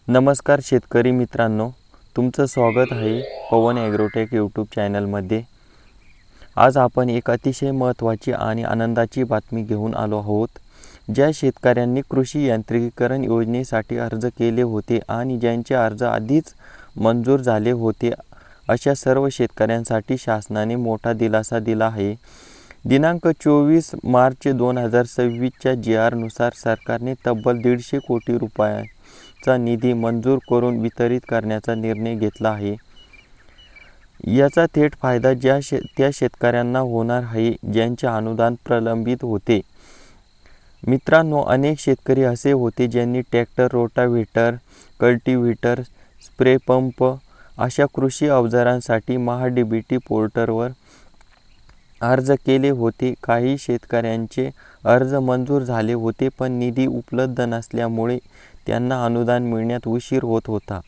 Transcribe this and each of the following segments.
नमस्कार शेतकरी मित्रांनो, तुमचं स्वागत आहे पवन ॲग्रोटेक यूट्यूब चॅनलमध्ये। आज आपण एक अतिशय महत्त्वाची आणि आनंदाची बातमी घेऊन आलो आहोत। ज्या शेतकऱ्यांनी कृषी यांत्रिकीकरण योजनेसाठी अर्ज केले होते आणि ज्यांचे अर्ज आधीच मंजूर झाले होते, अशा सर्व शेतकऱ्यांसाठी शासनाने मोठा दिलासा दिला आहे। दिनांक 24 मार्च 2026च्या GR नुसार सरकारने तब्बल 150 कोटी रुपयांचा निधी मंजूर करून वितरित करण्याचा निर्णय घेतला आहे। याचा थेट फायदा त्या शेतकऱ्यांना होणार आहे ज्यांचे अनुदान प्रलंबित होते। मित्रांनो, अनेक शेतकरी असे होते ज्यांनी tractor, rotavator, cultivator, spray pump अशा कृषी अवजारांसाठी महाडीबीटी पोर्टलवर अर्ज केले होते। काही शेतकऱ्यांचे अर्ज मंजूर झाले होते, पण निधी उपलब्ध नसल्यामुळे त्यांना अनुदान मिळण्यात उशीर होत होता।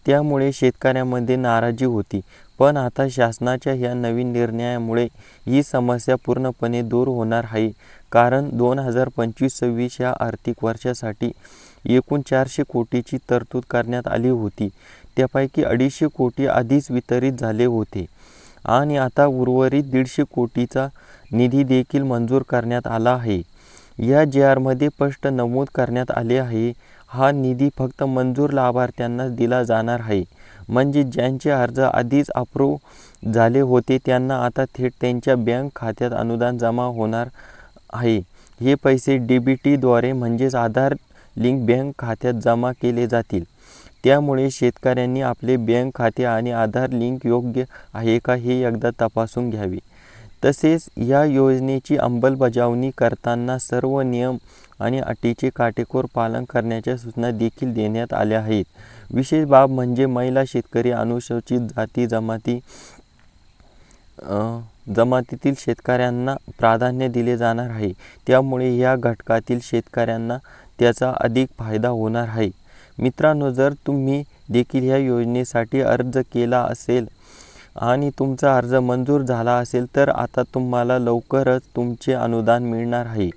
त्यामुळे शेतकऱ्यांमध्ये नाराजी होती। पण आता शासनाच्या या नवीन निर्णयामुळे ही समस्या पूर्णपणे दूर होणार आहे। कारण 2025-26 या आर्थिक वर्षासाठी एकूण 400 कोटीची तरतूद करण्यात आली होती। त्यापैकी 250 कोटी आधीच वितरित झाले होते आणि आता उर्वरित 150 कोटीचा निधी देखील मंजूर करण्यात आला आहे। या GRमध्ये स्पष्ट नमूद करण्यात आले आहे, हा निधी फक्त मंजूर लाभार्थ्यांना दिला जाणार आहे। म्हणजे ज्यांचे अर्ज आधीच अप्रूव्ह झाले होते त्यांना आता थेट त्यांच्या बँक खात्यात अनुदान जमा होणार आहे। हे पैसे DBTद्वारे म्हणजेच आधार लिंक बँक खात्यात जमा केले जातील। त्यामुळे शेतकऱ्यांनी आपले बँक खाते आणि आधार लिंक योग्य आहे का हे एकदा तपासून घ्यावे। तसेच या योजनेची अंमलबजावणी करताना सर्व नियम आणि अटीचे काटेकोर पालन करण्याच्या सूचना देखील देण्यात आल्या आहेत। विशेष बाब म्हणजे महिला शेतकरी, अनुसूचित जाती जमातीतील शेतकऱ्यांना प्राधान्य दिले जाणार आहे। त्यामुळे या घटकातील शेतकऱ्यांना त्याचा अधिक फायदा होणार आहे। मित्रांनो, जर तुम्ही देखील या योजनेसाठी अर्ज केला असेल आणि तुमचा अर्ज मंजूर झाला असेल तर आता तुम्हाला लवकरच तुमचे अनुदान मिळणार आहे।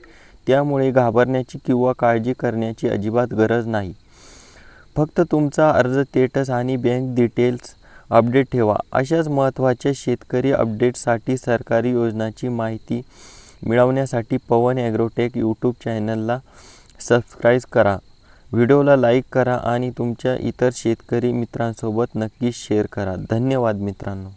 त्यामुळे घाबरण्याची किंवा काळजी करण्याची अजिबात गरज नाही। फक्त तुमचा अर्ज स्टेटस आणि बँक डिटेल्स अपडेट ठेवा। अशाच महत्त्वाच्या शेतकरी अपडेट्ससाठी सरकारी योजनांची माहिती मिळवण्यासाठी पवन ॲग्रोटेक यूट्यूब चॅनलला सबस्क्राईब करा, व्हिडिओला लाईक करा आणि तुमच्या इतर शेतकरी मित्रांसोबत नक्कीच शेअर करा। धन्यवाद मित्रांनो।